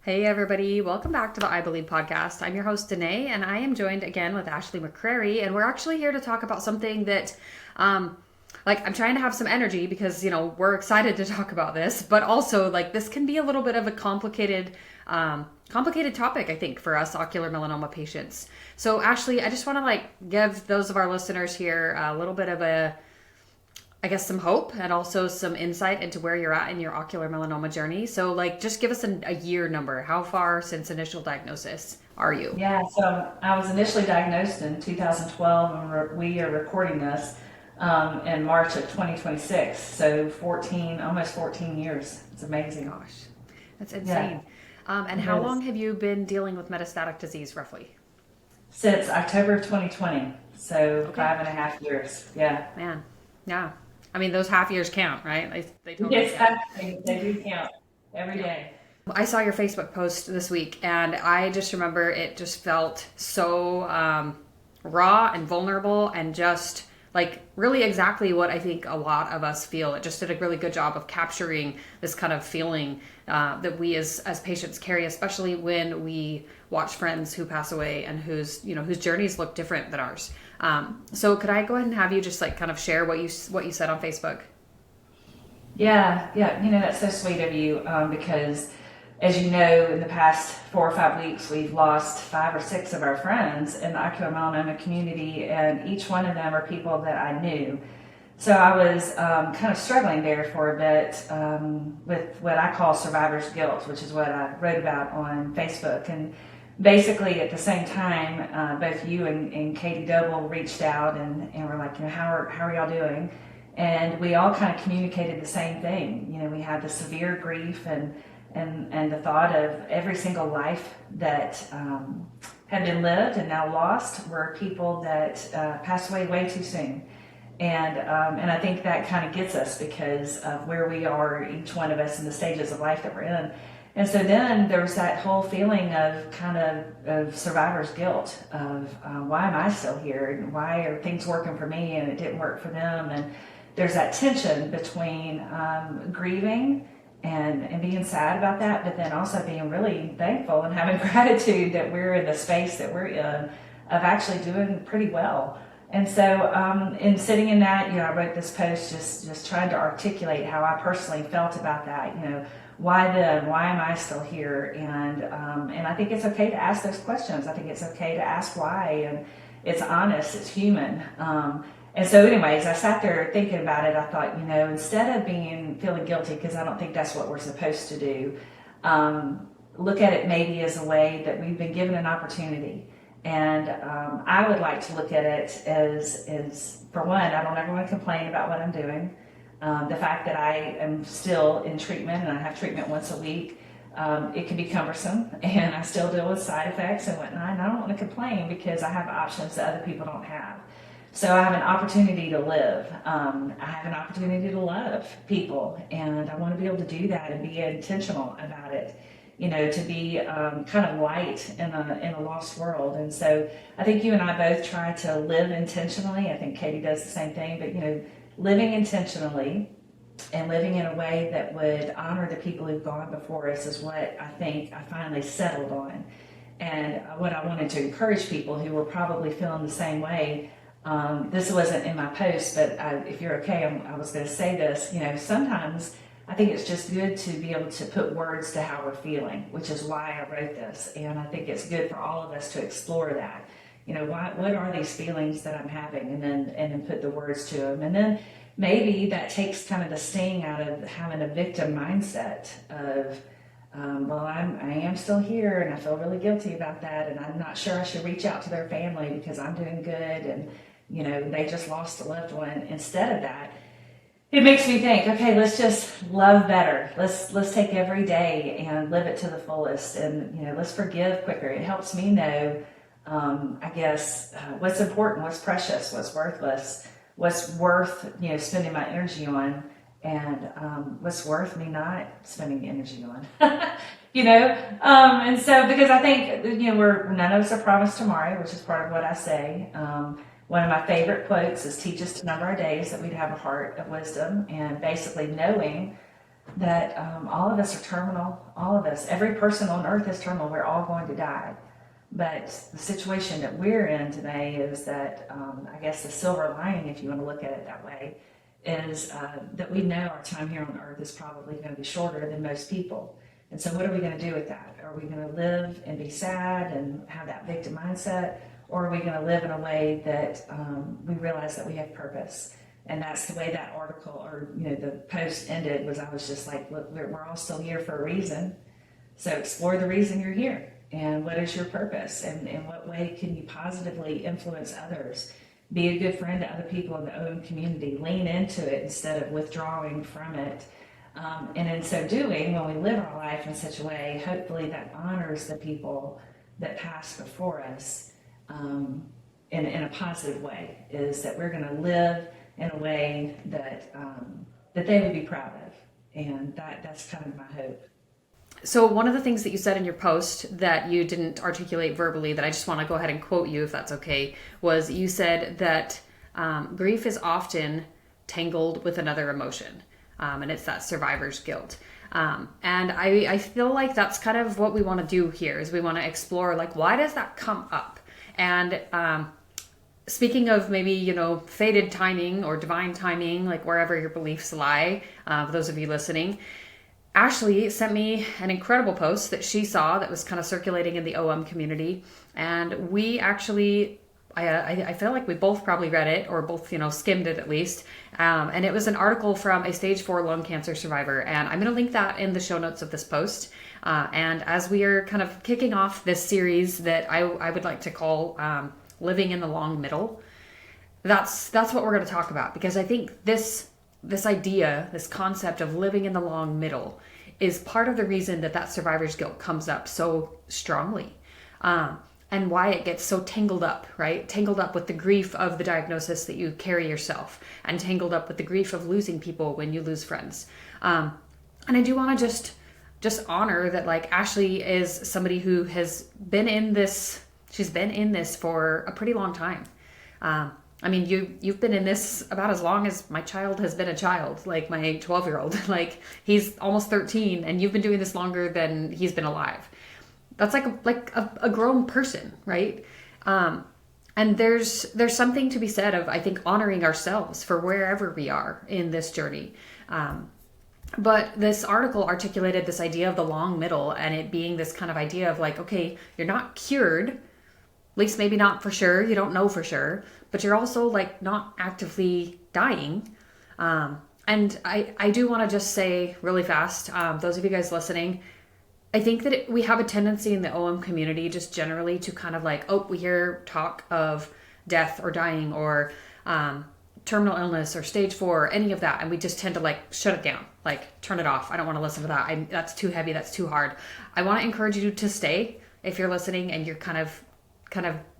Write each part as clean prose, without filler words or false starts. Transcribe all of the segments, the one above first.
Hey everybody, welcome back to the I Believe podcast. I'm your host Danet, and I am joined again with Ashley McCrary, and we're actually here to talk about something that I'm trying to have some energy because we're excited to talk about this, but also this can be a little bit of a complicated topic, I think, for us ocular melanoma patients. So Ashley, I just want to give those of our listeners here a little bit of some hope and also some insight into where you're at in your ocular melanoma journey. So just give us a year number. How far since initial diagnosis are you? Yeah, so I was initially diagnosed in 2012, and we are recording this in March of 2026. So 14, almost 14 years. It's amazing. Gosh, that's Yeah, insane. And it how long is. have you been dealing with metastatic disease roughly? Since October of 2020. So Okay, 5.5 years. Yeah. man. Yeah. I mean, those half years count, right? They totally Yes, count. they do count every Yeah. day. I saw your Facebook post this week, and I just remember it just felt so raw and vulnerable, and just really exactly what I think a lot of us feel. It just did a really good job of capturing this kind of feeling that we as patients carry, especially when we watch friends who pass away and whose journeys look different than ours. So could I go ahead and have you just kind of share what you said on Facebook? Yeah, yeah. That's so sweet of you because, as you know, in the past 4 or 5 weeks, we've lost 5 or 6 of our friends in the ocular melanoma community, and each one of them are people that I knew. So I was kind of struggling there for a bit with what I call survivor's guilt, which is what I wrote about on Facebook. And basically, at the same time, both you and Katie Doble reached out and were like, how are y'all doing? And we all kind of communicated the same thing. We had the severe grief and the thought of every single life that had been lived and now lost were people that passed away way too soon. And I think that kind of gets us because of where we are, each one of us, in the stages of life that we're in. And so then there was that whole feeling of of survivor's guilt of why am I still here, and why are things working for me and it didn't work for them. And there's that tension between grieving and being sad about that, but then also being really thankful and having gratitude that we're in the space that we're in of actually doing pretty well. And so, in sitting in that, I wrote this post just trying to articulate how I personally felt about that. Why then? Why am I still here? And I think it's okay to ask those questions. I think it's okay to ask why, and it's honest, it's human. And so, anyways, I sat there thinking about it. I thought, instead of feeling guilty, because I don't think that's what we're supposed to do, look at it maybe as a way that we've been given an opportunity. And I would like to look at it as for one, I don't ever want to complain about what I'm doing. The fact that I am still in treatment and I have treatment once a week, it can be cumbersome, and I still deal with side effects and whatnot. And I don't want to complain because I have options that other people don't have. So I have an opportunity to live. I have an opportunity to love people, and I want to be able to do that and be intentional about it. To be kind of light in a lost world. And so I think you and I both try to live intentionally. I think Katie does the same thing, but living intentionally and living in a way that would honor the people who've gone before us is what I think I finally settled on. And what I wanted to encourage people who were probably feeling the same way. This wasn't in my post, but if you're okay, I was going to say this. Sometimes I think it's just good to be able to put words to how we're feeling, which is why I wrote this. And I think it's good for all of us to explore that. What are these feelings that I'm having, and then put the words to them. And then maybe that takes kind of the sting out of having a victim mindset of, well, I am still here, and I feel really guilty about that, and I'm not sure I should reach out to their family because I'm doing good, and they just lost a loved one. Instead of that, it makes me think, okay, let's just love better. Let's take every day and live it to the fullest, and let's forgive quicker. It helps me know, I guess, what's important, what's precious, what's worthless, what's worth spending my energy on, and what's worth me not spending energy on. And so because I think we're none of us are promised tomorrow, which is part of what I say. One of my favorite quotes is, teach us to number our days that we'd have a heart of wisdom, and basically knowing that all of us are terminal. All of us, every person on earth is terminal. We're all going to die. But the situation that we're in today is that, I guess the silver lining, if you want to look at it that way, is that we know our time here on earth is probably going to be shorter than most people. And so what are we going to do with that? Are we going to live and be sad and have that victim mindset? Or are we going to live in a way that we realize that we have purpose? And that's the way that article, or the post ended, was I was just like, look, we're all still here for a reason. So explore the reason you're here, and what is your purpose, and in what way can you positively influence others? Be a good friend to other people in the OM community. Lean into it instead of withdrawing from it. And in so doing, when we live our life in such a way, hopefully that honors the people that passed before us in a positive way, is that we're going to live in a way that that they would be proud of. And that's kind of my hope. So one of the things that you said in your post that you didn't articulate verbally, that I just want to go ahead and quote you if that's okay, was you said that grief is often tangled with another emotion, and it's that survivor's guilt. And I feel like that's kind of what we want to do here, is we want to explore, like, why does that come up? And speaking of maybe, fated timing or divine timing, like wherever your beliefs lie, for those of you listening, Ashley sent me an incredible post that she saw that was kind of circulating in the OM community. And we actually, I feel like we both probably read it, or both, skimmed it at least. And it was an article from a stage 4 lung cancer survivor. And I'm going to link that in the show notes of this post. And as we are kind of kicking off this series that I would like to call Living in the Long Middle, that's what we're going to talk about. Because I think this idea, this concept of living in the long middle, is part of the reason that survivor's guilt comes up so strongly, and why it gets so tangled up, right? Tangled up with the grief of the diagnosis that you carry yourself, and tangled up with the grief of losing people when you lose friends. And I do want to just honor that, like, Ashley is somebody who has been in this. She's been in this for a pretty long time. I mean, you've been in this about as long as my child has been a child, like my 12-year-old. Like, he's almost 13, and you've been doing this longer than he's been alive. That's like a grown person, right? And there's something to be said of, I think, honoring ourselves for wherever we are in this journey. But this article articulated this idea of the long middle, and it being this kind of idea of, like, okay, you're not cured, at least maybe not for sure, you don't know for sure, but you're also, like, not actively dying. And I do want to just say really fast, those of you guys listening, I think that we have a tendency in the OM community just generally to kind of like, oh, we hear talk of death or dying or terminal illness or stage 4 or any of that, and we just tend to, like, shut it down, like, turn it off. I don't want to listen to that. That's too heavy. That's too hard. I want to encourage you to stay if you're listening and you're kind of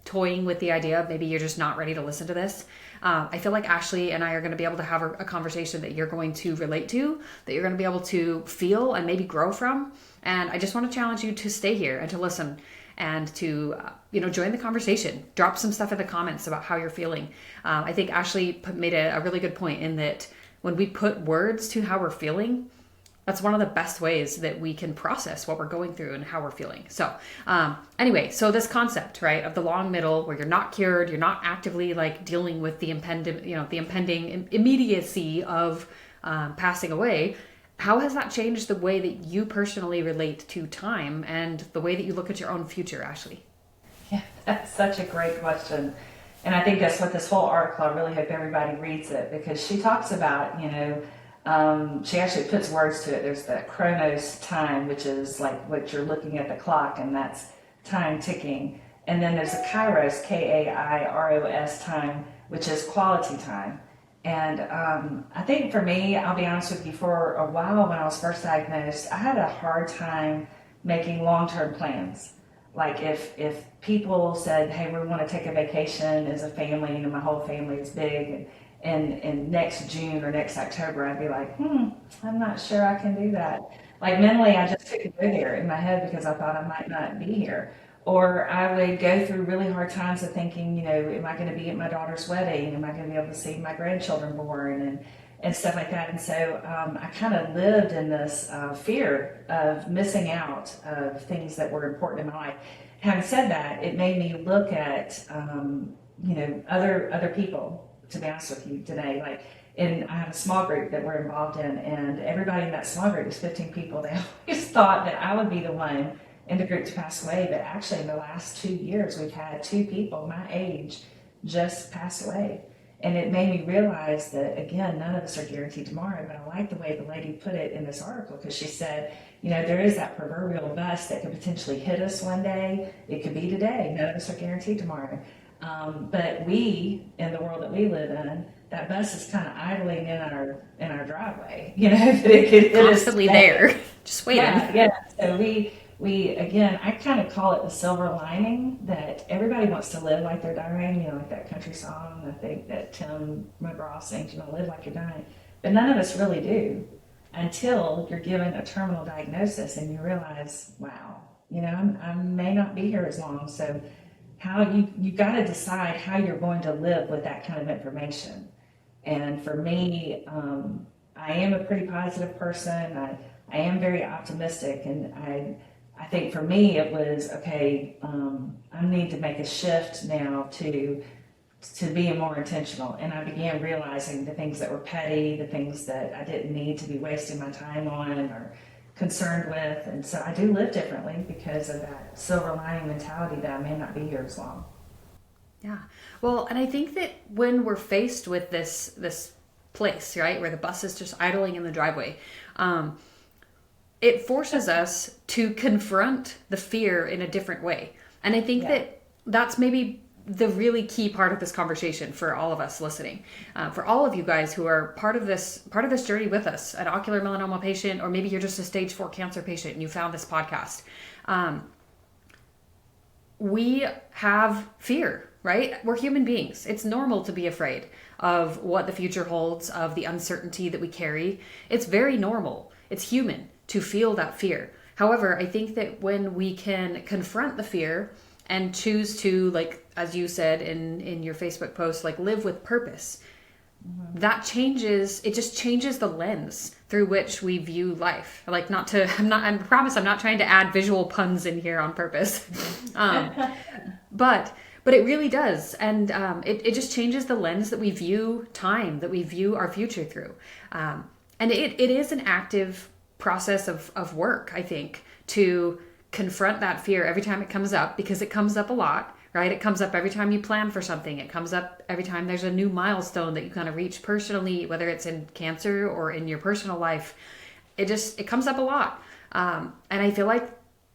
toying with the idea of maybe you're just not ready to listen to this. I feel like Ashley and I are going to be able to have a conversation that you're going to relate to, that you're going to be able to feel and maybe grow from. And I just want to challenge you to stay here and to listen and to, join the conversation. Drop some stuff in the comments about how you're feeling. I think Ashley made a really good point in that when we put words to how we're feeling, that's one of the best ways that we can process what we're going through and how we're feeling. So anyway, so this concept, right, of the long middle, where you're not cured, you're not actively, like, dealing with the impending immediacy of passing away. How has that changed the way that you personally relate to time and the way that you look at your own future, Ashley? Yeah, that's such a great question. And I think that's what this whole article, I really hope everybody reads it, because she talks about, she actually puts words to it. There's the chronos time, which is like what you're looking at the clock, and that's time ticking. And then there's a kairos, Kairos time, which is quality time. And I think for me, I'll be honest with you, for a while when I was first diagnosed, I had a hard time making long-term plans. Like if people said, hey, we want to take a vacation as a family, my whole family is big, and next June or next October, I'd be like, I'm not sure I can do that. Like, mentally, I just couldn't go there in my head because I thought I might not be here. Or I would go through really hard times of thinking, am I going to be at my daughter's wedding? Am I going to be able to see my grandchildren born? and stuff like that. And so I kind of lived in this fear of missing out of things that were important in my life. Having said that, it made me look at other people, to be honest with you today. Like, and I have a small group that we're involved in, and everybody in that small group is 15 people. They always thought that I would be the one in the group to pass away, but actually in the last 2 years, we've had 2 people my age just pass away. And it made me realize that, again, none of us are guaranteed tomorrow, but I like the way the lady put it in this article, because she said, there is that proverbial bus that could potentially hit us one day. It could be today. None of us are guaranteed tomorrow. But we, in the world that we live in, that bus is kind of idling in our driveway. It constantly there, just waiting. Yeah. So we again, I kind of call it the silver lining, that everybody wants to live like they're dying, like that country song, I think that Tim McGraw sings, live like you're dying. But none of us really do, until you're given a terminal diagnosis and you realize, wow, I may not be here as long. So how you got to decide how you're going to live with that kind of information. And for me, I am a pretty positive person. I am very optimistic, and I think for me it was, okay, I need to make a shift now to being more intentional. And I began realizing the things that were petty, the things that I didn't need to be wasting my time on or concerned with. And so I do live differently because of that silver lining mentality that I may not be here as long. Yeah. Well, and I think that when we're faced with this place, right, where the bus is just idling in the driveway, it forces us to confront the fear in a different way. And I think that that's maybe the really key part of this conversation for all of us listening, for all of you guys who are part of this journey with us, an ocular melanoma patient, or maybe you're just a stage 4 cancer patient and you found this podcast. We have fear, right? We're human beings. It's normal to be afraid of what the future holds, of the uncertainty that we carry. It's very normal. It's human to feel that fear. However, I think that when we can confront the fear and choose to, like, as you said in your Facebook post, like, live with purpose, that changes, it just changes the lens through which we view life. Like, I promise I'm not trying to add visual puns in here on purpose. But it really does. And it just changes the lens that we view time, that we view our future through. And it is an active process of work, I think, to confront that fear every time it comes up, because it comes up a lot, right? It comes up every time you plan for something. It comes up every time there's a new milestone that you kind of reach personally, whether it's in cancer or in your personal life. It comes up a lot. And I feel like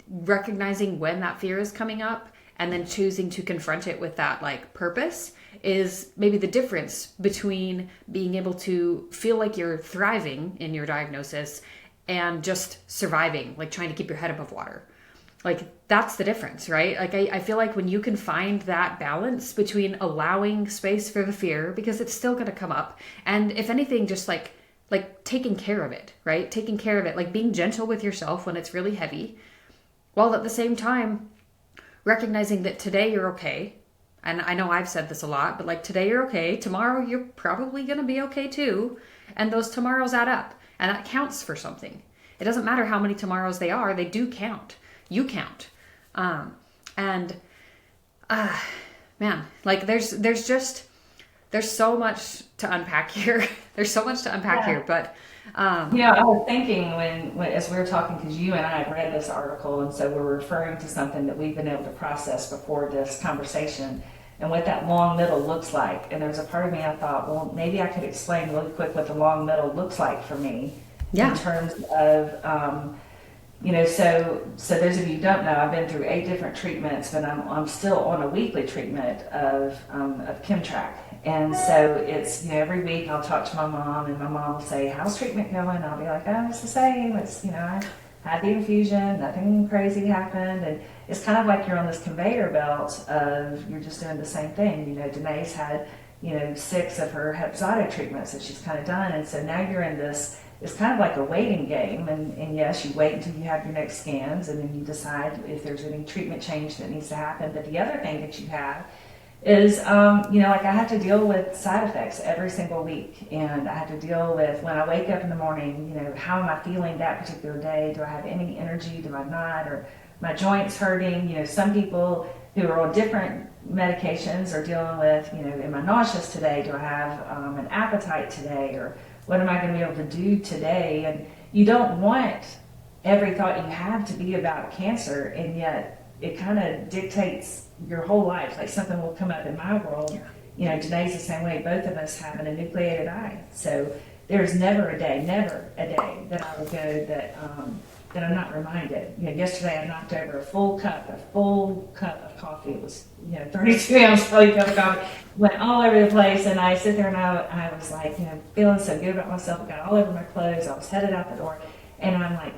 recognizing when that fear is coming up and then choosing to confront it with that, like, purpose is maybe the difference between being able to feel like you're thriving in your diagnosis and just surviving, like trying to keep your head above water. Like, that's the difference, right? Like, I feel like when you can find that balance between allowing space for the fear, because it's still going to come up, and if anything, just like taking care of it, right? Taking care of it, like being gentle with yourself when it's really heavy, while at the same time recognizing that today you're okay. And I know I've said this a lot, but like, today you're okay. Tomorrow you're probably going to be okay too. And those tomorrows add up, and that counts for something. It doesn't matter how many tomorrows they are, they do count. You count. Man, like there's so much to unpack here. There's so much to unpack here, but I was thinking when as we were talking, because you and I had read this article, and so we're referring to something that we've been able to process before this conversation, and what that long middle looks like. And there's a part of me, I thought, well, maybe I could explain really quick what the long middle looks like for me in terms of so those of you who don't know, I've been through 8 different treatments, but I'm still on a weekly treatment of Chemtrack. And so it's, every week I'll talk to my mom, and my mom will say, how's treatment going? And I'll be like, oh, it's the same. It's, I had the infusion, nothing crazy happened. And it's kind of like you're on this conveyor belt of, you're just doing the same thing. Danae's had, 6 of her Hepzato treatments that she's kind of done. And so now you're in this, it's kind of like a waiting game, and yes, you wait until you have your next scans, and then you decide if there's any treatment change that needs to happen. But the other thing that you have is, like I have to deal with side effects every single week. And I have to deal with when I wake up in the morning, how am I feeling that particular day? Do I have any energy? Do I not? Or my joints hurting? Some people who are on different medications are dealing with, am I nauseous today? Do I have an appetite today? Or what am I going to be able to do today? And you don't want every thought you have to be about cancer, and yet it kind of dictates your whole life. Like something will come up in my world. Today's the same way. Both of us have an enucleated eye. So there's never a day that I will go that I'm not reminded. Yesterday I knocked over a full cup of coffee. It was, 32 ounce cup of coffee. Went all over the place, and I sit there and I was like, feeling so good about myself. I got all over my clothes. I was headed out the door, and I'm like,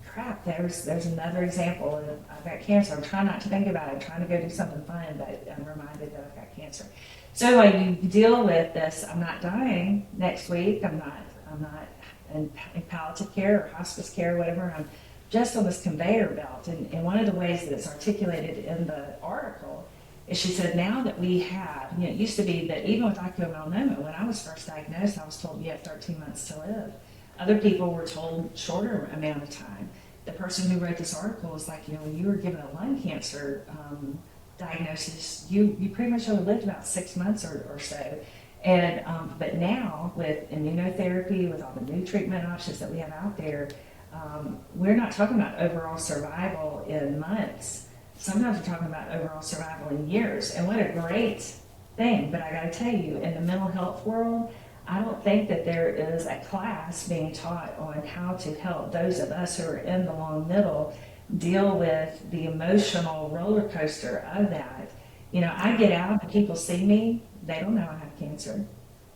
crap, there's another example. And I've got cancer. I'm trying not to think about it. I'm trying to go do something fun, but I'm reminded that I've got cancer. So you deal with this. I'm not dying next week. I'm not in palliative care or hospice care or whatever. I'm just on this conveyor belt. And one of the ways that it's articulated in the article is she said, now that we have, it used to be that even with ocular melanoma, when I was first diagnosed, I was told you have 13 months to live. Other people were told shorter amount of time. The person who wrote this article was like, when you were given a lung cancer diagnosis, you pretty much only lived about 6 months or so. And but now with immunotherapy, with all the new treatment options that we have out there, we're not talking about overall survival in months. Sometimes we're talking about overall survival in years. And what a great thing. But I got to tell you, in the mental health world, I don't think that there is a class being taught on how to help those of us who are in the long middle deal with the emotional roller coaster of that. I get out and people see me, they don't know I have cancer.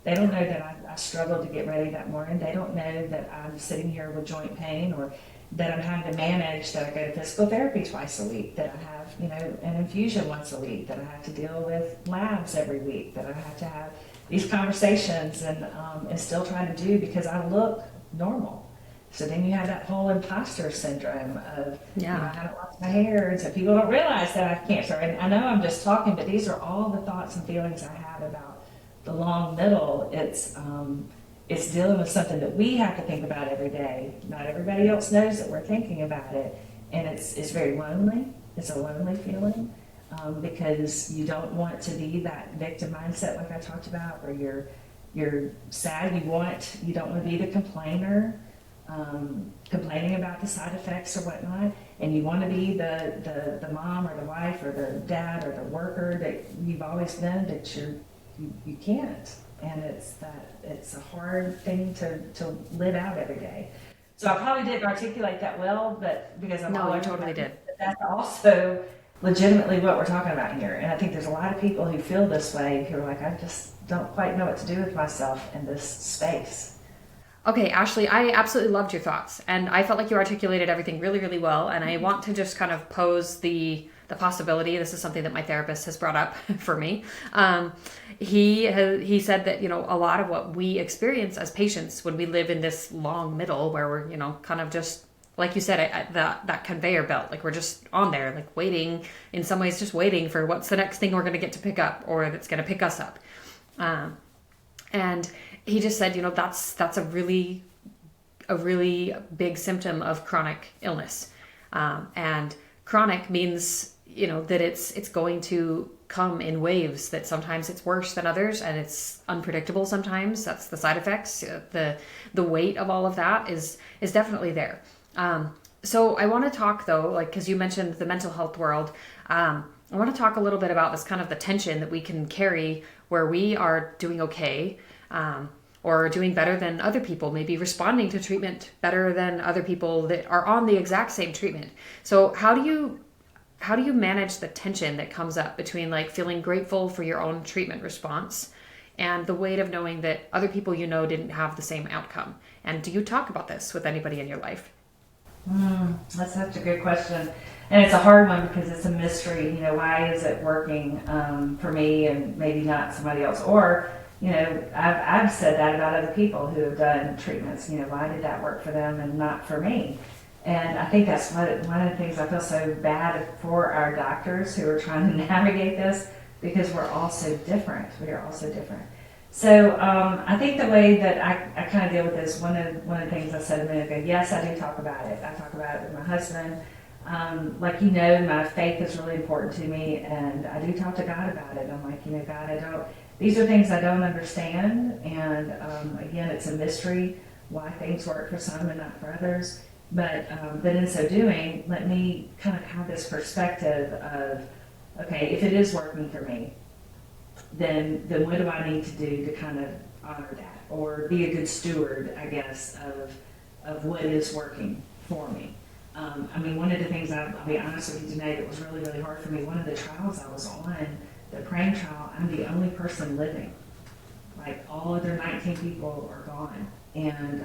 They don't know that I struggled to get ready that morning. They don't know that I'm sitting here with joint pain, or that I'm having to manage that I go to physical therapy twice a week, that I have, an infusion once a week, that I have to deal with labs every week, that I have to have these conversations and still trying to do because I look normal. So then you have that whole imposter syndrome of, I haven't lost my hair, and so people don't realize that I have cancer. And I know I'm just talking, but these are all the thoughts and feelings I have about the long middle. It's dealing with something that we have to think about every day. Not everybody else knows that we're thinking about it, and it's very lonely. It's a lonely feeling. Because you don't want to be that victim mindset like I talked about, where you're sad, you don't want to be the complainer, complaining about the side effects or whatnot, and you want to be the mom or the wife or the dad or the worker that you've always been, but you can't, and it's a hard thing to live out every day. So I probably didn't articulate that well, but because I'm No, you totally did. But that's also legitimately what we're talking about here. And I think there's a lot of people who feel this way, who are like, I just don't quite know what to do with myself in this space. Okay, Ashley, I absolutely loved your thoughts, and I felt like you articulated everything really, really well. And I want to just kind of pose the possibility. This is something that my therapist has brought up for me. He said that, a lot of what we experience as patients when we live in this long middle, where we're, kind of just, like you said, at that conveyor belt, like we're just on there, like waiting, in some ways just waiting for what's the next thing we're going to get to pick up, or that's going to pick us up. And he just said, that's a really big symptom of chronic illness. And chronic means, that it's going to come in waves, that sometimes it's worse than others, and it's unpredictable sometimes. That's the side effects. The weight of all of that is definitely there. So I want to talk though, because you mentioned the mental health world, I want to talk a little bit about this kind of the tension that we can carry where we are doing okay, or doing better than other people, maybe responding to treatment better than other people that are on the exact same treatment. So how do you manage the tension that comes up between feeling grateful for your own treatment response and the weight of knowing that other people didn't have the same outcome? And do you talk about this with anybody in your life? That's such a good question. And it's a hard one because it's a mystery. Why is it working for me and maybe not somebody else? Or, I've said that about other people who have done treatments. Why did that work for them and not for me? And I think that's one of the things I feel so bad for our doctors who are trying to navigate this. because we're all so different. We are all so different. So I think the way that I kind of deal with this, one of the things I said a minute ago, yes, I do talk about it. I talk about it with my husband. Like, my faith is really important to me, and I do talk to God about it. I'm like, God, these are things I don't understand, and again, it's a mystery why things work for some and not for others. But in so doing, let me kind of have this perspective of, okay, if it is working for me, then what do I need to do to kind of honor that, or be a good steward, I guess, of what is working for me. One of the things, I'll be honest with you today, that was really, really hard for me, one of the trials I was on, the praying trial, I'm the only person living. Like, all other 19 people are gone. And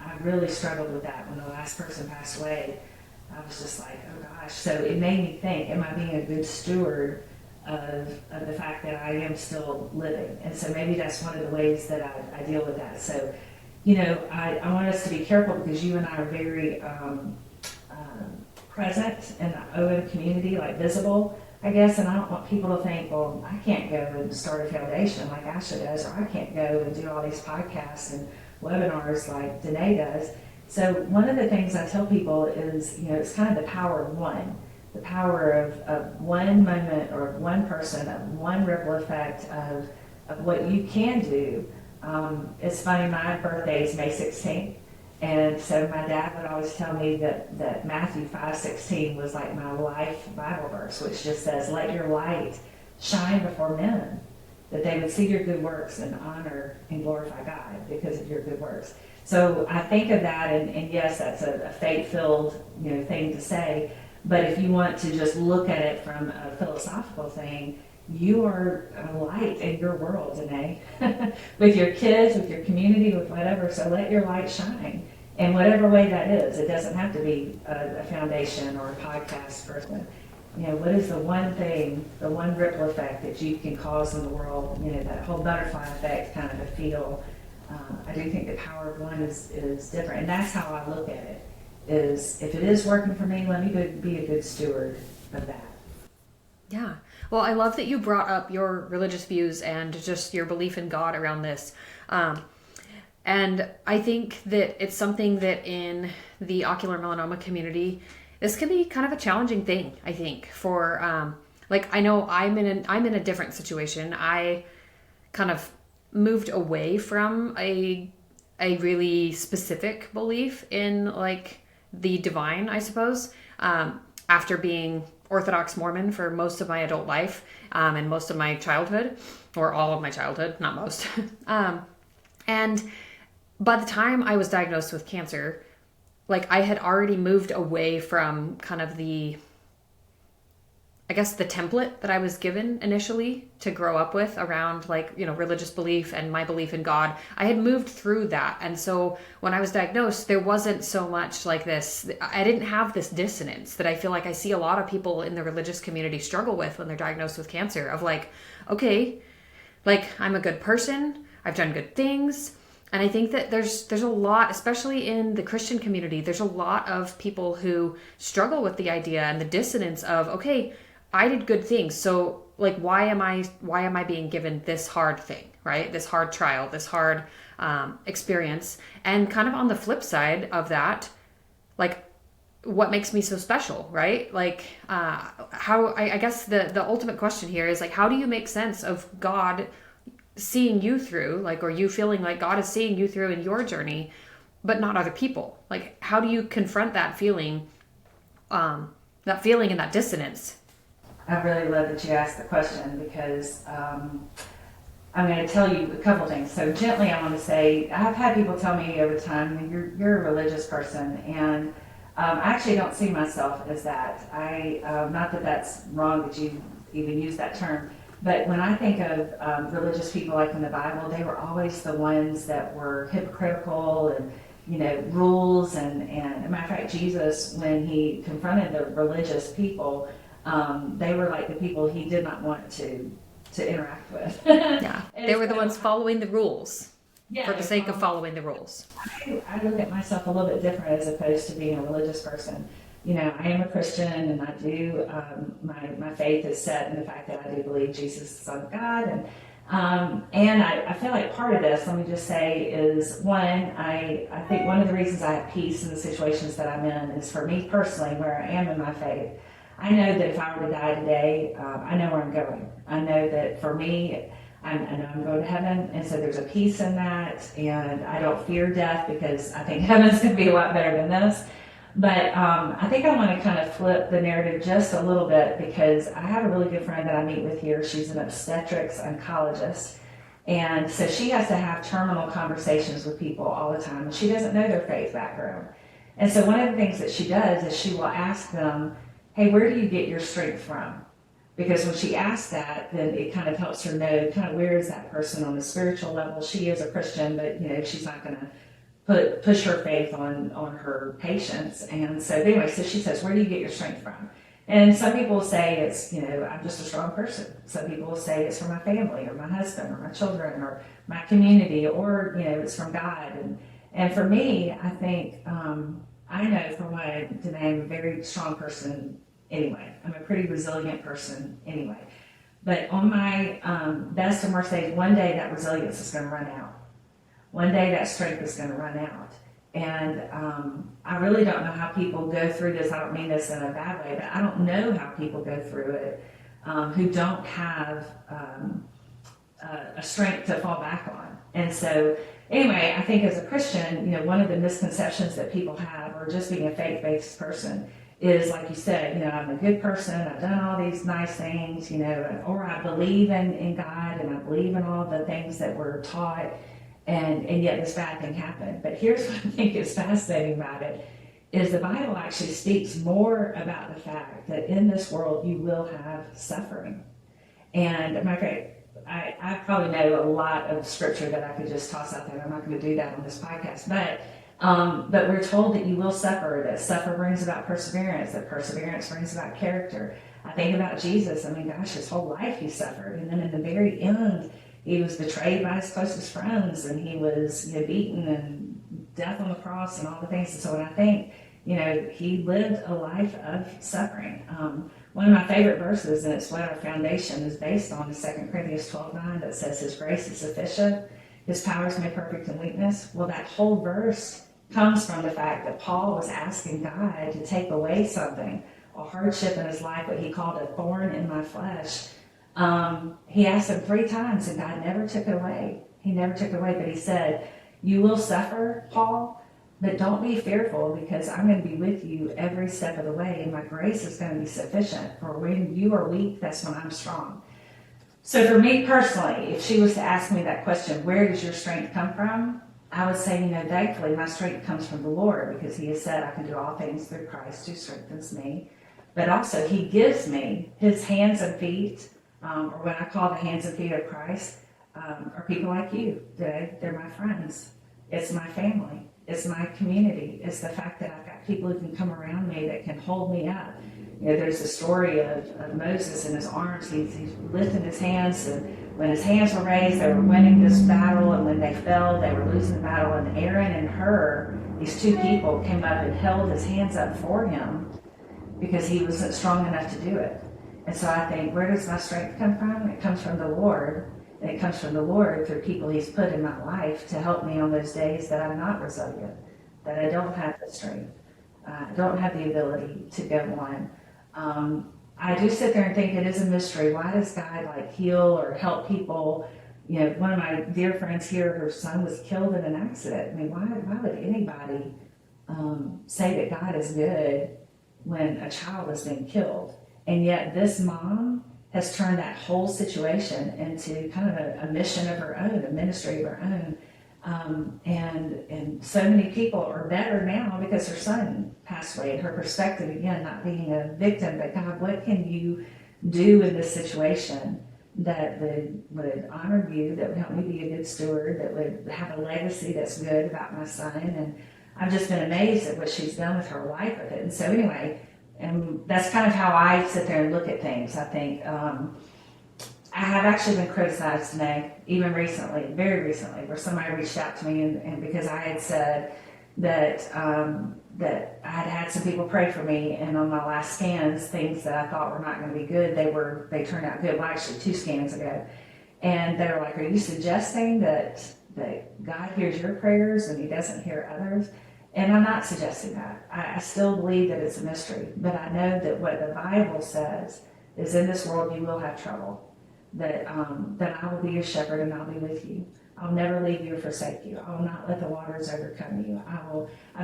I really struggled with that. When the last person passed away, I was just like, oh gosh. So it made me think, am I being a good steward of the fact that I am still living? And so maybe that's one of the ways that I deal with that. So, I want us to be careful, because you and I are very present in the OM community, like visible, I guess, and I don't want people to think, well, I can't go and start a foundation like Ashley does, or I can't go and do all these podcasts and webinars like Danet does. So one of the things I tell people is, it's kind of the power of one. The power of one moment, or one person, of one ripple effect of what you can do. It's funny, my birthday is May 16th. And so my dad would always tell me that Matthew 5:16 was like my life Bible verse, which just says, let your light shine before men, that they would see your good works and honor and glorify God because of your good works. So I think of that, and yes, that's a faith-filled thing to say, but if you want to just look at it from a philosophical thing, you are a light in your world, Danet, with your kids, with your community, with whatever. So let your light shine in whatever way that is. It doesn't have to be a foundation or a podcast person. What is the one thing, the one ripple effect that you can cause in the world? That whole butterfly effect kind of a feel. I do think the power of one is different, and that's how I look at it. Is if it is working for me, let me be a good steward of that. Yeah. Well, I love that you brought up your religious views and just your belief in God around this. And I think that it's something that in the ocular melanoma community, this can be kind of a challenging thing, I think, for, I know I'm in a different situation. I kind of moved away from a really specific belief in the divine, I suppose, after being Orthodox Mormon for most of my adult life, and most of my childhood, or all of my childhood, not most. And by the time I was diagnosed with cancer, I had already moved away from kind of the template that I was given initially to grow up with around religious belief and my belief in God. I had moved through that. And so when I was diagnosed, there wasn't so much this. I didn't have this dissonance that I feel like I see a lot of people in the religious community struggle with when they're diagnosed with cancer of okay, I'm a good person. I've done good things. And I think that there's a lot, especially in the Christian community, there's a lot of people who struggle with the idea and the dissonance of, okay, I did good things. So why am I being given this hard thing, right? This hard trial, this hard experience. And kind of on the flip side of that, what makes me so special, right? How, I guess the ultimate question here is how do you make sense of God seeing you through, or you feeling like God is seeing you through in your journey, but not other people? How do you confront that feeling and that dissonance? I really love that you asked the question, because I'm going to tell you a couple things. So gently, I want to say, I've had people tell me over time, you're a religious person, and I actually don't see myself as that. Not that that's wrong that you even use that term, but when I think of religious people in the Bible, they were always the ones that were hypocritical and rules, and as a matter of fact, Jesus, when he confronted the religious people, they were the people he did not want to interact with. Yeah, they were the ones following the rules for the sake of following the rules. I look at myself a little bit different as opposed to being a religious person. I am a Christian, and I do, my faith is set in the fact that I do believe Jesus is the Son of God. And I feel like part of this, let me just say, is one, I think one of the reasons I have peace in the situations that I'm in is for me personally, where I am in my faith. I know that if I were to die today, I know where I'm going. I know that for me, I know I'm going to heaven, and so there's a peace in that, and I don't fear death because I think heaven's going to be a lot better than this. But I think I want to kind of flip the narrative just a little bit, because I have a really good friend that I meet with here. She's an obstetrics oncologist, and so she has to have terminal conversations with people all the time, and she doesn't know their faith background. And so one of the things that she does is she will ask them, hey, where do you get your strength from? Because when she asks that, then it kind of helps her know kind of where is that person on the spiritual level. She is a Christian, but she's not going to push her faith on her patients. And so anyway, so she says, where do you get your strength from? And some people will say it's, I'm just a strong person. Some people will say it's from my family or my husband or my children or my community, or, it's from God. And for me, I think, I know for one, today I'm a very strong person anyway. I'm a pretty resilient person anyway. But on my best and worst days, one day that resilience is going to run out. One day that strength is going to run out. And I really don't know how people go through this. I don't mean this in a bad way, but I don't know how people go through it who don't have a strength to fall back on. And so anyway, I think as a Christian, one of the misconceptions that people have, or just being a faith-based person, is like you said, I'm a good person, I've done all these nice things, or I believe in God, and I believe in all the things that we're taught, and yet this bad thing happened. But here's what I think is fascinating about it, is the Bible actually speaks more about the fact that in this world you will have suffering. And I probably know a lot of scripture that I could just toss out there. I'm not going to do that on this podcast, but we're told that you will suffer, that suffer brings about perseverance, that perseverance brings about character. I think about Jesus. I mean, gosh, his whole life he suffered. And then in the very end, he was betrayed by his closest friends, and he was beaten, and death on the cross and all the things. And so when I think, he lived a life of suffering. One of my favorite verses, and it's what our foundation is based on, is 2 Corinthians 12:9, that says his grace is sufficient. His power is made perfect in weakness. Well, that whole verse comes from the fact that Paul was asking God to take away something, a hardship in his life, what he called a thorn in my flesh. He asked him 3 times, and God never took it away. He never took it away, but he said, you will suffer, Paul, but don't be fearful, because I'm going to be with you every step of the way, and my grace is going to be sufficient. For when you are weak, that's when I'm strong. So for me personally, if she was to ask me that question, where does your strength come from? I would say, thankfully my strength comes from the Lord, because he has said I can do all things through Christ who strengthens me. But also he gives me his hands and feet, or what I call the hands and feet of Christ, are people like you today. They're my friends. It's my family. It's my community. It's the fact that I've got people who can come around me that can hold me up. There's a story of Moses and his arms. He's lifting his hands, and when his hands were raised, they were winning this battle, and when they fell, they were losing the battle. And Aaron and Hur, these 2 people, came up and held his hands up for him because he wasn't strong enough to do it. And so I think, where does my strength come from? It comes from the Lord. And it comes from the Lord through people he's put in my life to help me on those days that I'm not resilient, that I don't have the strength, don't have the ability to go on. I do sit there and think it is a mystery. Why does God heal or help people? One of my dear friends here, her son was killed in an accident. I mean, why would anybody say that God is good when a child is being killed? And yet this mom has turned that whole situation into kind of a mission of her own, a ministry of her own. And so many people are better now because her son passed away, and her perspective, again, not being a victim, but God, what can you do in this situation that would honor you, that would help me be a good steward, that would have a legacy that's good about my son? And I've just been amazed at what she's done with her life with it. And so anyway, and that's kind of how I sit there and look at things. I think I have actually been criticized today, even recently, very recently, where somebody reached out to me and because I had said, that I had some people pray for me, and on my last scans, things that I thought were not going to be good, they turned out good. Well, actually, 2 scans ago, and they were like, "Are you suggesting that God hears your prayers and He doesn't hear others?" And I'm not suggesting that. I still believe that it's a mystery, but I know that what the Bible says is, in this world you will have trouble. That I will be your shepherd and I'll be with you. I'll never leave you or forsake you. I will not let the waters overcome you.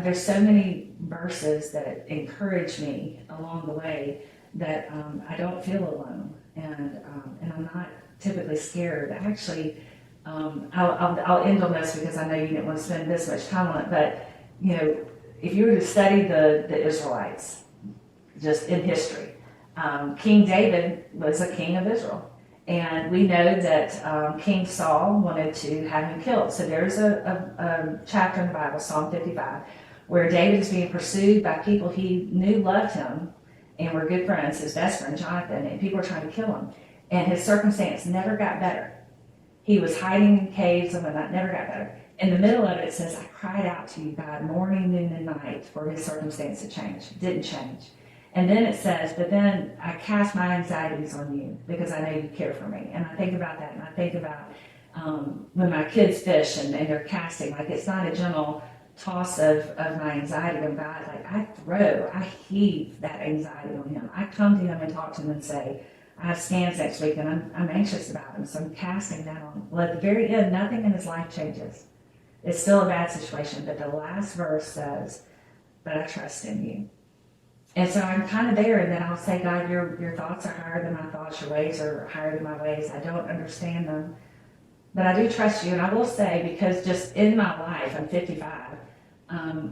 There's so many verses that encourage me along the way that I don't feel alone, and I'm not typically scared. Actually, I'll end on this because I know you didn't want to spend this much time on it, but if you were to study the Israelites, just in history, King David was a king of Israel. And we know that King Saul wanted to have him killed. So there's a chapter in the Bible, Psalm 55, where David is being pursued by people he knew loved him and were good friends, his best friend Jonathan, and people were trying to kill him. And his circumstance never got better. He was hiding in caves and that never got better. In the middle of it says, "I cried out to you, God, morning, noon, and night," for his circumstance to change. It didn't change. And then it says, "But then I cast my anxieties on you because I know you care for me." And I think about that, and I think about when my kids fish and they're casting, like it's not a gentle toss of my anxiety on God. Like I heave that anxiety on Him. I come to Him and talk to Him and say, "I have scans next week and I'm anxious about Him." So I'm casting that on. Well, at the very end, nothing in his life changes. It's still a bad situation, but the last verse says, "But I trust in you." And so I'm kind of there, and then I'll say, "God, your thoughts are higher than my thoughts, your ways are higher than my ways. I don't understand them, but I do trust you." And I will say, because just in my life, I'm 55,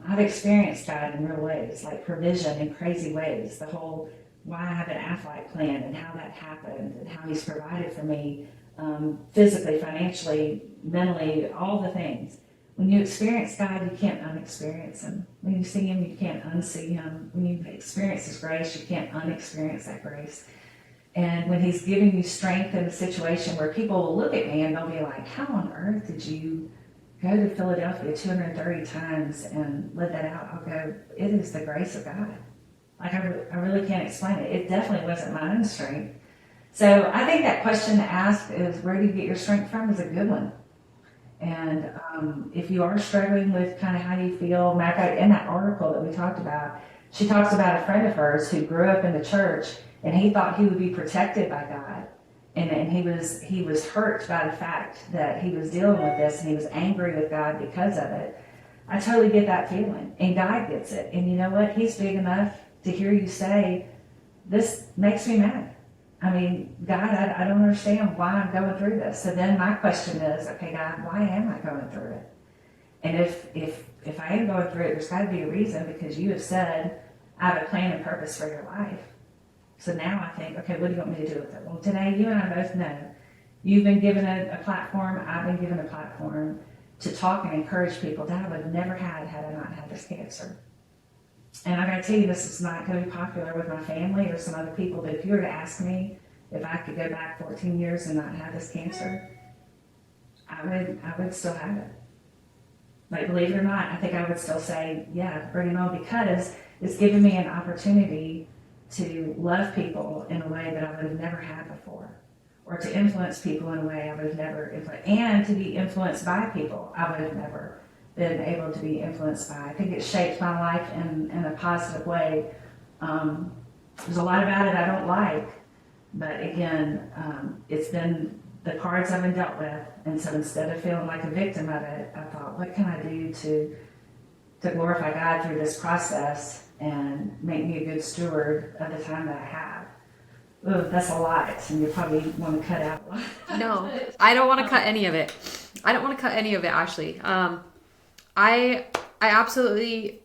I've experienced God in real ways, like provision in crazy ways. The whole why I have an Aflac plan and how that happened and how He's provided for me physically, financially, mentally, all the things. When you experience God, you can't unexperience Him. When you see Him, you can't unsee Him. When you experience His grace, you can't unexperience that grace. And when He's giving you strength in a situation where people will look at me and they'll be like, "How on earth did you go to Philadelphia 230 times and live that out?" I'll go, "It is the grace of God." Like I really can't explain it. It definitely wasn't my own strength. So I think that question to ask is, where do you get your strength from, is a good one. And if you are struggling with kind of how you feel, matter of fact, in that article that we talked about, she talks about a friend of hers who grew up in the church, and he thought he would be protected by God. And he was hurt by the fact that he was dealing with this, and he was angry with God because of it. I totally get that feeling, and God gets it. And you know what? He's big enough to hear you say, "This makes me mad. I mean, God, I don't understand why I'm going through this." So then my question is, okay, God, why am I going through it? And if I am going through it, there's got to be a reason, because you have said, "I have a plan and purpose for your life." So now I think, okay, what do you want me to do with it? Well, today you and I both know you've been given a platform, I've been given a platform to talk and encourage people that I would have never had I not had this cancer. And I gotta tell you, this is not going to be popular with my family or some other people, but if you were to ask me if I could go back 14 years and not have this cancer, I would still have it. Like, believe it or not, I think I would still say, yeah, bring it on, because it's given me an opportunity to love people in a way that I would have never had before, or to influence people in a way I would have never influenced, and to be influenced by people I would have never been able to be influenced by. I think it shaped my life in a positive way. There's a lot about it I don't like, but again, it's been the cards I've been dealt with, and so instead of feeling like a victim of it, I thought, what can I do to glorify God through this process and make me a good steward of the time that I have? Ooh, that's a lot, and you probably want to cut out a lot. No, I don't want to cut any of it. I don't want to cut any of it, Ashley. I absolutely,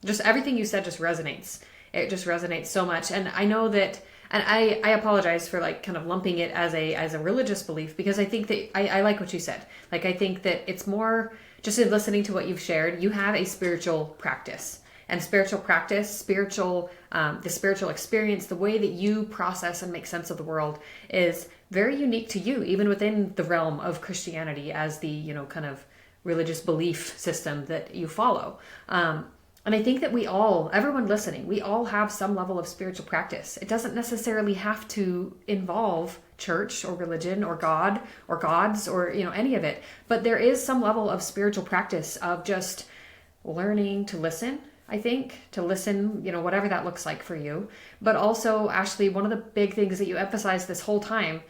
just everything you said just resonates. It just resonates so much. And I know that, and I apologize for like kind of lumping it as a religious belief, because I think that I like what you said. Like, I think that it's more just in listening to what you've shared, you have a spiritual practice. And spiritual practice, the spiritual experience, the way that you process and make sense of the world is very unique to you, even within the realm of Christianity as the, kind of religious belief system that you follow. And I think that everyone listening, we all have some level of spiritual practice. It doesn't necessarily have to involve church or religion or God or gods or, any of it. But there is some level of spiritual practice of just learning to listen, I think, to listen, whatever that looks like for you. But also, Ashley, one of the big things that you emphasize this whole time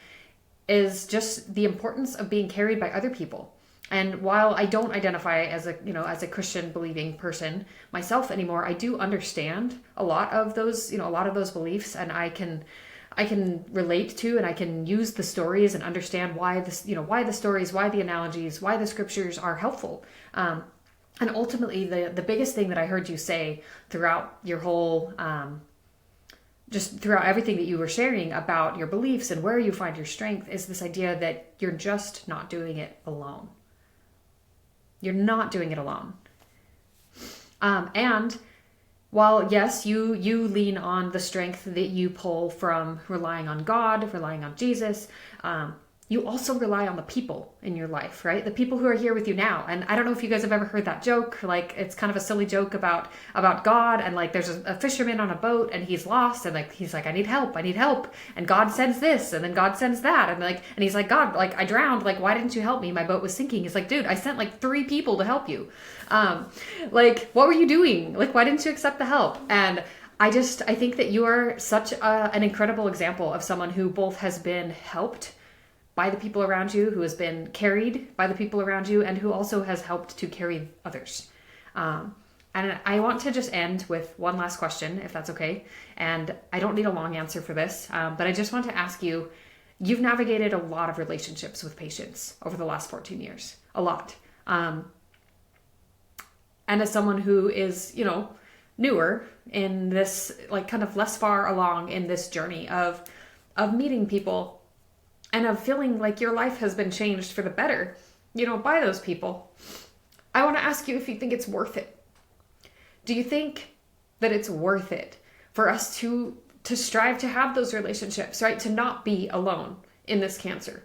is just the importance of being carried by other people. And while I don't identify as a Christian believing person myself anymore, I do understand a lot of those beliefs, and I can relate to, and I can use the stories and understand why the stories, why the analogies, why the scriptures are helpful. And ultimately, the biggest thing that I heard you say throughout your whole, just throughout everything that you were sharing about your beliefs and where you find your strength, is this idea that you're just not doing it alone. You're not doing it alone. And while, yes, you lean on the strength that you pull from relying on God, relying on Jesus, you also rely on the people in your life, right? The people who are here with you now. And I don't know if you guys have ever heard that joke. Like, it's kind of a silly joke about God. And like, there's a fisherman on a boat and he's lost. And like, he's like, I need help. And God sends this. And then God sends that. And he's like, God, like, I drowned. Like, why didn't you help me? My boat was sinking. He's like, dude, I sent like 3 people to help you. Like, what were you doing? Like, why didn't you accept the help? And I think that you are such an incredible example of someone who both has been helped by the people around you, who has been carried by the people around you, and who also has helped to carry others. And I want to just end with one last question, if that's okay. And I don't need a long answer for this, but I just want to ask you, you've navigated a lot of relationships with patients over the last 14 years, a lot. And as someone who is, newer in this, like, kind of less far along in this journey of meeting people, and of feeling like your life has been changed for the better, by those people, I want to ask you if you think it's worth it. Do you think that it's worth it for us to strive to have those relationships, right? To not be alone in this cancer?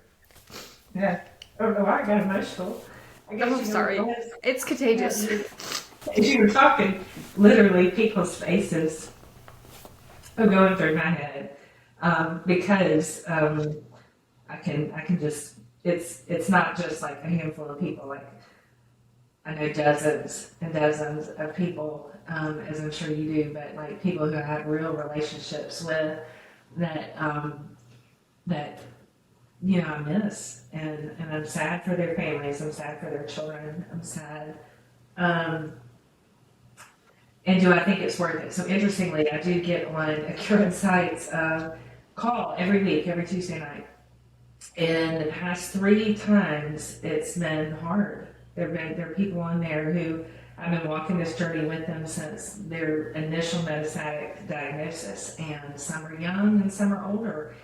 Yeah. I don't know why I got emotional. I'm sorry. It's contagious. As you were talking, literally people's faces are going through my head, because I can just, it's not just like a handful of people. Like, I know dozens and dozens of people, as I'm sure you do, but like people who I have real relationships with that I miss, and I'm sad for their families. I'm sad for their children. I'm sad. And do I think it's worth it? So interestingly, I do get on Ocular Insights call every week, every Tuesday night. And the past 3 times, it's been hard. There are people on there who I've been walking this journey with them since their initial metastatic diagnosis. And some are young and some are older.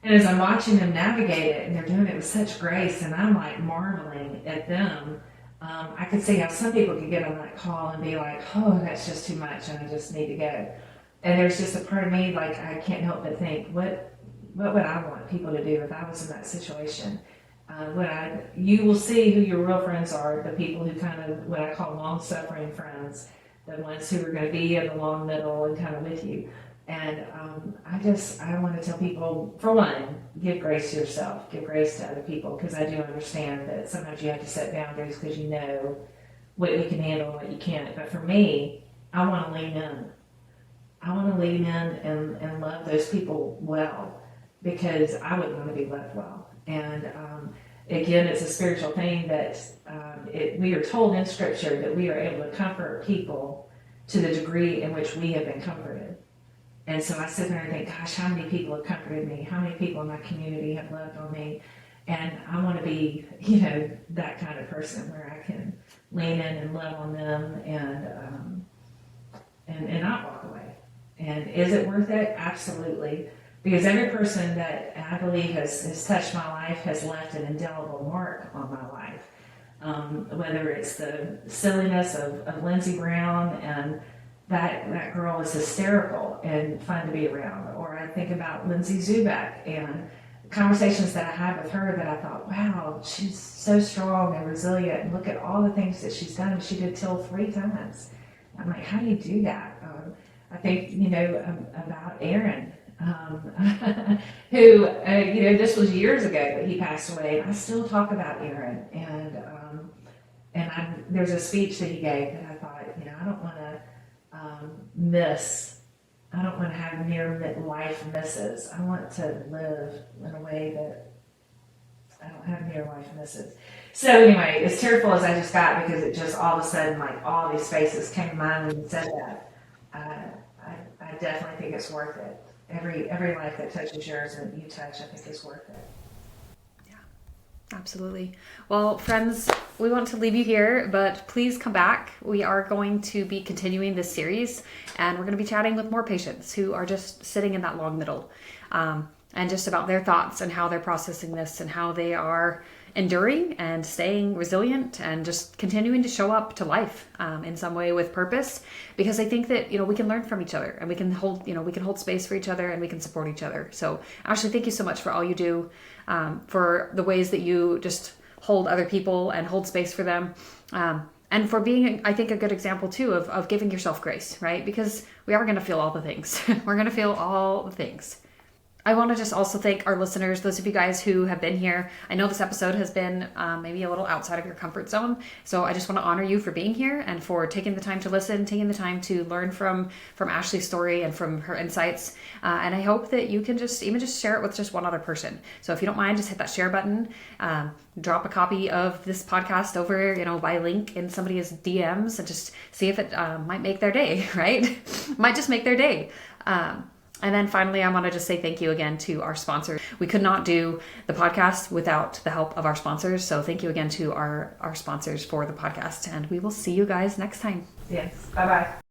And as I'm watching them navigate it, and they're doing it with such grace, and I'm like marveling at them, I could see how some people could get on that call and be like, oh, that's just too much and I just need to go. And there's just a part of me, like, I can't help but think, what would I want people to do if I was in that situation? You will see who your real friends are, the people who kind of, what I call long-suffering friends, the ones who are going to be in the long middle and kind of with you. And I want to tell people, for one, give grace to yourself, give grace to other people, because I do understand that sometimes you have to set boundaries because you know what you can handle and what you can't. But for me, I want to lean in. I want to lean in and love those people well, because I would want to be loved well. And again, it's a spiritual thing that we are told in Scripture that we are able to comfort people to the degree in which we have been comforted. And so I sit there and think, gosh, how many people have comforted me? How many people in my community have loved on me? And I want to be, that kind of person where I can lean in and love on them and not walk away. And is it worth it? Absolutely. Because every person that I believe has touched my life has left an indelible mark on my life. Whether it's the silliness of Lindsey Brown, and that girl is hysterical and fun to be around. Or I think about Lindsay Zubak and conversations that I had with her that I thought, wow, she's so strong and resilient, and look at all the things that she's done. She did till 3 times. I'm like, how do you do that? I think, about Aaron, who, this was years ago that he passed away, and I still talk about Aaron. And there's a speech that he gave that I thought, I don't want to I don't want to have near life misses. I want to live in a way that I don't have near life misses. So anyway, as tearful as I just got, because it just all of a sudden, like, all these faces came to mind when you said that, I definitely think it's worth it. Every life that touches yours and that you touch, I think is worth it. Absolutely. Well, friends, we want to leave you here, but please come back. We are going to be continuing this series, and we're going to be chatting with more patients who are just sitting in that long middle, and just about their thoughts and how they're processing this and how they are enduring and staying resilient and just continuing to show up to life in some way with purpose. Because I think that, we can learn from each other, and we can hold space for each other, and we can support each other. So Ashley, thank you so much for all you do, for the ways that you just hold other people and hold space for them. And for being, I think, a good example too of giving yourself grace, right? Because we are going to feel all the things. We're going to feel all the things. I want to just also thank our listeners, those of you guys who have been here. I know this episode has been maybe a little outside of your comfort zone. So I just want to honor you for being here and for taking the time to listen, taking the time to learn from Ashley's story and from her insights. And I hope that you can just share it with just one other person. So if you don't mind, just hit that share button, drop a copy of this podcast over, by link in somebody's DMs, and just see if it might make their day, right? Might just make their day. And then finally, I want to just say thank you again to our sponsors. We could not do the podcast without the help of our sponsors. So thank you again to our sponsors for the podcast. And we will see you guys next time. Yes. Bye-bye.